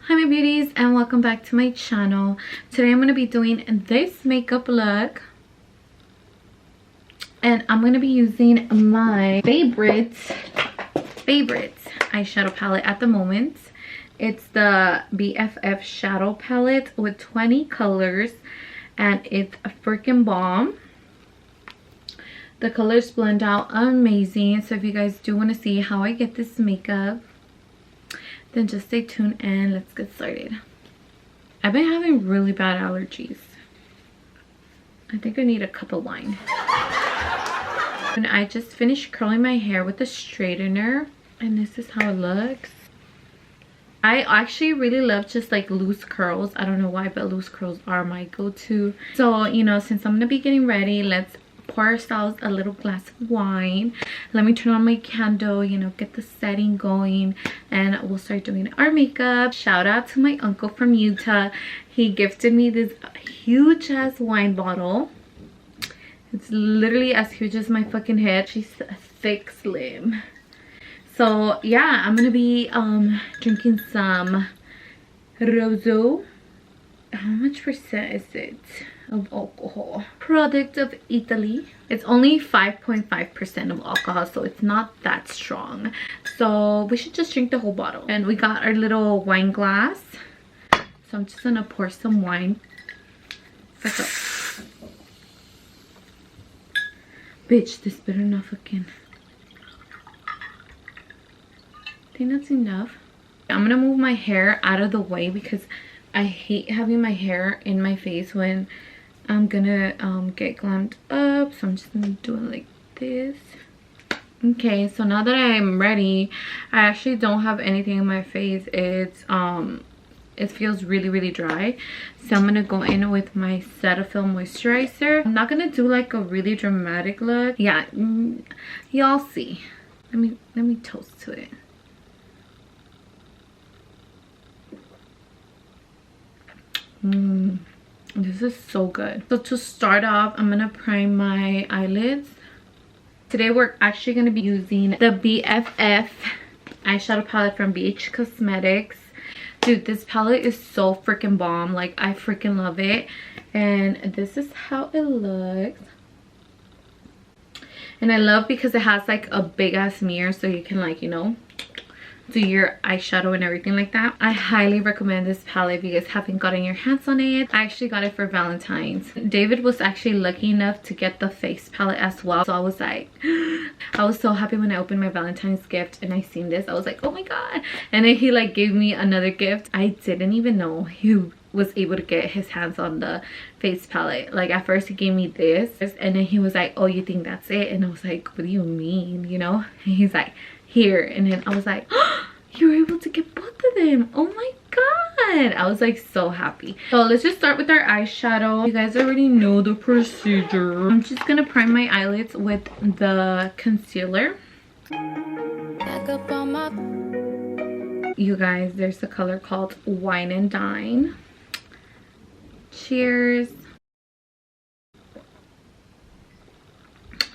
Hi my beauties, and welcome back to my channel. Today I'm going to be doing this makeup look, and I'm going to be using my favorite eyeshadow palette at the moment. It's the BFF shadow palette with 20 colors, and it's a freaking bomb. The colors blend out amazing, so if you guys do want to see how I get this makeup, then just stay tuned and let's get started. I've been having really bad allergies. I think I need a cup of wine. And I just finished curling my hair with a straightener, and this is how it looks. I actually really love just like loose curls. I don't know why, but loose curls are my go-to. So, you know, since I'm gonna be getting ready, let's pour ourselves a little glass of wine. Let me turn on my candle, you know, get the setting going, and we'll start doing our makeup. Shout out to my uncle from Utah. He gifted me this huge ass wine bottle. It's literally as huge as my fucking head. She's thick, slim. So yeah, I'm gonna be drinking some Rosso. How much percent is it of alcohol? Product of Italy. It's only 5.5% of alcohol, so it's not that strong. So we should just drink the whole bottle. And we got our little wine glass, so I'm just gonna pour some wine. Bitch, this better not fucking. I think that's enough. I'm gonna move my hair out of the way because I hate having my hair in my face when I'm gonna get glammed up. So I'm just gonna do it like this. Okay, so now that I'm ready, I actually don't have anything in my face. It feels really dry, so I'm gonna go in with my Cetaphil moisturizer. I'm not gonna do like a really dramatic look. Yeah, y'all see. Let me toast to it. This is so good. So to start off, I'm gonna prime my eyelids. Today we're actually gonna be using the BFF eyeshadow palette from BH Cosmetics. Dude, this palette is so freaking bomb. Like, I freaking love it. And this is how it looks. And I love because it has like a big ass mirror, so you can, like, you know, do your eyeshadow and everything like that. I highly recommend this palette if you guys haven't gotten your hands on it. I actually got it for Valentine's. David was actually lucky enough to get the face palette as well, so I was like, I was so happy when I opened my Valentine's gift and I seen this. I was like, oh my god. And then he like gave me another gift. I didn't even know he was able to get his hands on the face palette. Like, at first he gave me this, and then he was like, oh, you think that's it? And I was like, what do you mean, you know? And he's like, here. And then I was like, oh, you were able to get both of them. Oh my god, I was like so happy. So let's just start with our eyeshadow. You guys already know the procedure. I'm just gonna prime my eyelids with the concealer. You guys, there's a color called Wine and Dine. Cheers.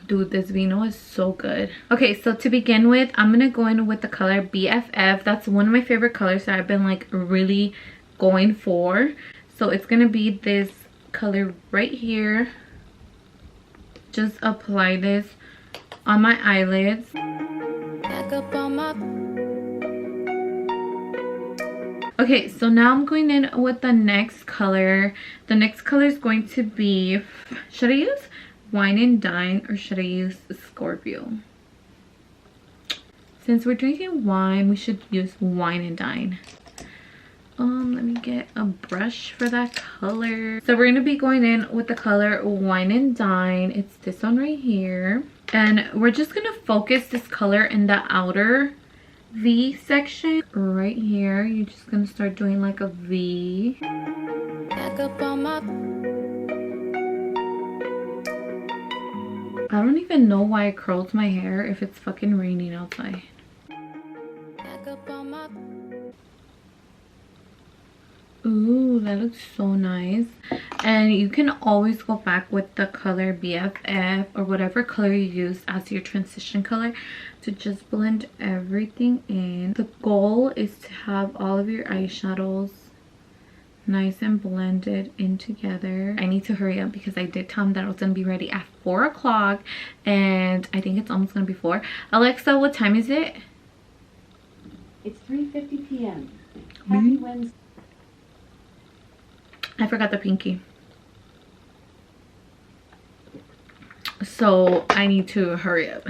Dude, this vino is so good. Okay, so to begin with, I'm gonna go in with the color BFF. That's one of my favorite colors that I've been like really going for. So it's gonna be this color right here. Just apply this on my eyelids. Okay, so now I'm going in with the next color. The next color is going to be, should I use Wine and Dine or should I use Scorpio? Since we're drinking wine, we should use Wine and Dine. Let me get a brush for that color. So we're gonna be going in with the color Wine and Dine. It's this one right here, and we're just gonna focus this color in the outer V section right here. You're just gonna start doing like a V. I don't even know why I curled my hair if it's fucking raining outside. Ooh, that looks so nice. And you can always go back with the color BFF or whatever color you use as your transition color to just blend everything in. The goal is to have all of your eyeshadows nice and blended in together. I need to hurry up because I did tell him that I was going to be ready at 4 o'clock and I think it's almost going to be 4. Alexa, what time is it? It's 3:50 p.m. Happy Wednesday. I forgot the pinky. So I need to hurry up.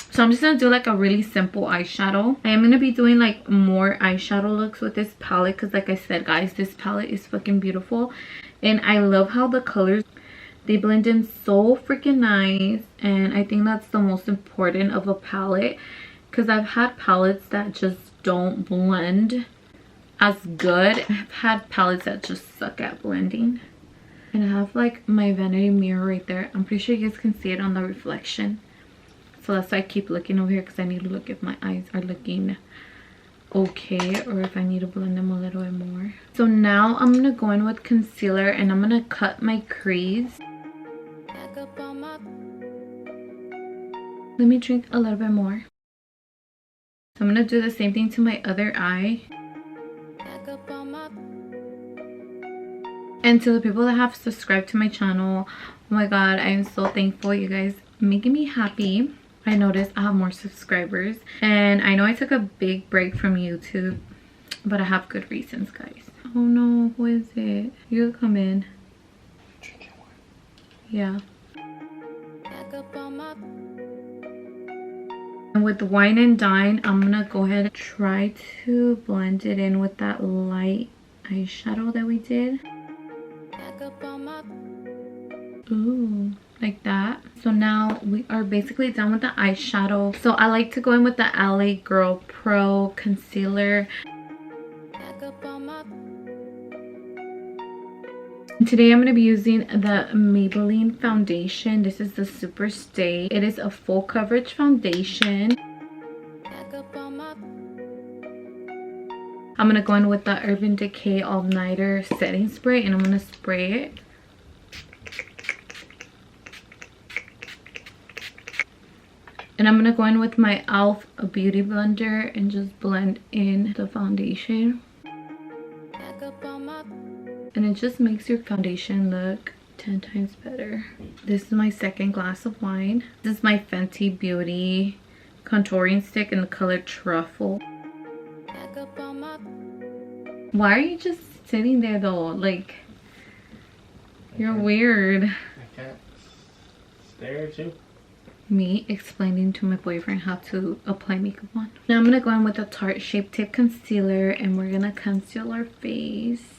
So I'm just gonna do like a really simple eyeshadow. I am gonna be doing like more eyeshadow looks with this palette because like I said guys, this palette is fucking beautiful. And I love how the colors, they blend in so freaking nice. And I think that's the most important of a palette because I've had palettes that just don't blend as good. I've had palettes that just suck at blending. And I have like my vanity mirror right there. I'm pretty sure you guys can see it on the reflection. So that's why I keep looking over here because I need to look if my eyes are looking okay or if I need to blend them a little bit more. So now I'm gonna go in with concealer and I'm gonna cut my crease. Let me drink a little bit more. So I'm gonna do the same thing to my other eye. And to the people that have subscribed to my channel, oh my god, I am so thankful. You guys making me happy. I noticed I have more subscribers and I know I took a big break from YouTube, but I have good reasons, guys. Oh no, who is it? You'll come in. Yeah. And with Wine and Dine, I'm gonna go ahead and try to blend it in with that light eyeshadow that we did. Ooh, like that. So now we are basically done with the eyeshadow. So I like to go in with the LA Girl Pro concealer. And today I'm going to be using the Maybelline foundation. This is the Super Stay. It is a full coverage foundation. I'm going to go in with the Urban Decay All Nighter setting spray and I'm going to spray it. And I'm going to go in with my e.l.f. Beauty Blender and just blend in the foundation. And it just makes your foundation look 10 times better. This is my second glass of wine. This is my Fenty Beauty contouring stick in the color Truffle. Why are you just sitting there though? Like, you're weird. I can't stare at you. Me explaining to my boyfriend how to apply makeup on. Now I'm gonna go in with a Tarte Shape Tape concealer and we're gonna conceal our face.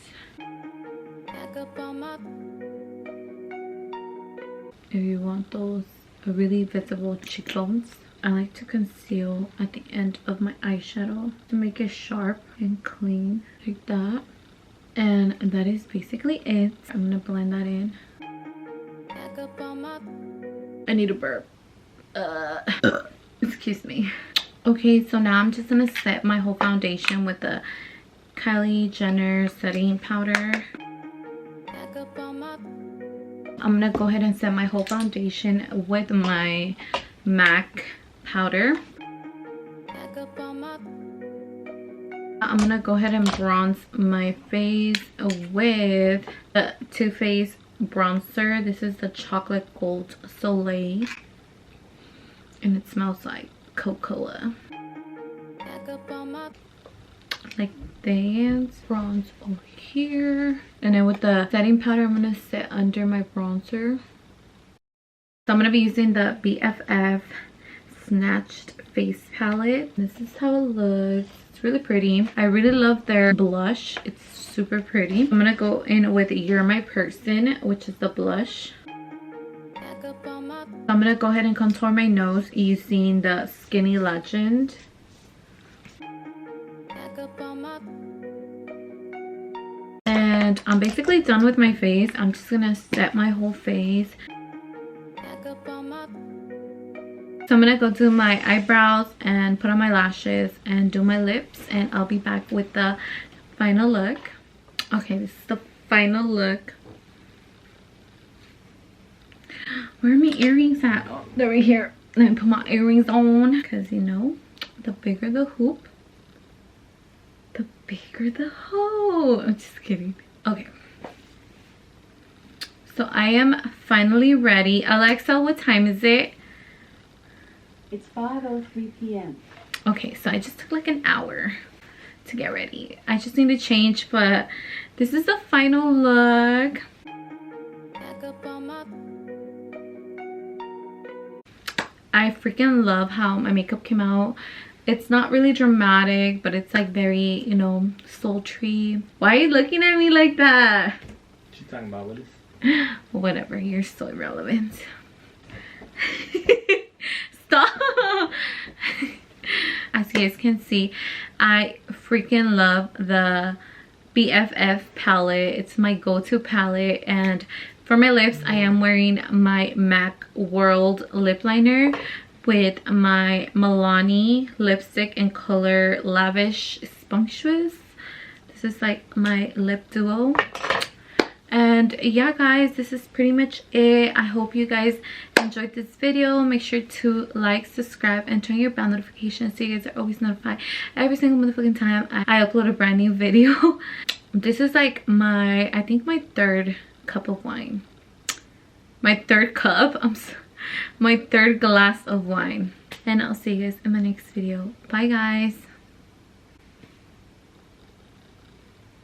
If you want those really visible cheekbones, I like to conceal at the end of my eyeshadow to make it sharp and clean like that. And that is basically it. I'm gonna blend that in. I need a burp. Excuse me. Okay, so now I'm just gonna set my whole foundation with the Kylie Jenner setting powder. I'm gonna go ahead and set my whole foundation with my MAC powder. I'm gonna go ahead and bronze my face with the Too Faced bronzer. This is the Chocolate Gold Soleil. And it smells like cocoa. Like that. Bronze over here. And then with the setting powder, I'm going to set under my bronzer. So I'm going to be using the BFF Snatched Face Palette. This is how it looks. It's really pretty. I really love their blush. It's super pretty. I'm going to go in with You're My Person, which is the blush. I'm going to go ahead and contour my nose using the Skinny Legend. And I'm basically done with my face. I'm just going to set my whole face. So I'm going to go do my eyebrows and put on my lashes and do my lips. And I'll be back with the final look. Okay, this is the final look. Where are my earrings at? Oh, they're right here. Let me put my earrings on, because you know, the bigger the hoop, the bigger the hole. I'm just kidding. Okay. So I am finally ready. Alexa, what time is it? It's 5:03 p.m. Okay, so I just took like an hour to get ready. I just need to change, but this is the final look. I freaking love how my makeup came out. It's not really dramatic, but it's like very, you know, sultry. Why are you looking at me like that? What you talking about, Willis? Whatever, you're so irrelevant. Stop. As you guys can see, I freaking love the BFF palette. It's my go-to palette. And for my lips, I am wearing my MAC World lip liner with my Milani lipstick in color Lavish Spunctuous. This is like my lip duo. And yeah guys, this is pretty much it. I hope you guys enjoyed this video. Make sure to like, subscribe, and turn your bell notifications so you guys are always notified every single motherfucking time I upload a brand new video. This is like my, I think my third cup of wine. My third cup, my third glass of wine. And I'll see you guys in my next video. Bye guys.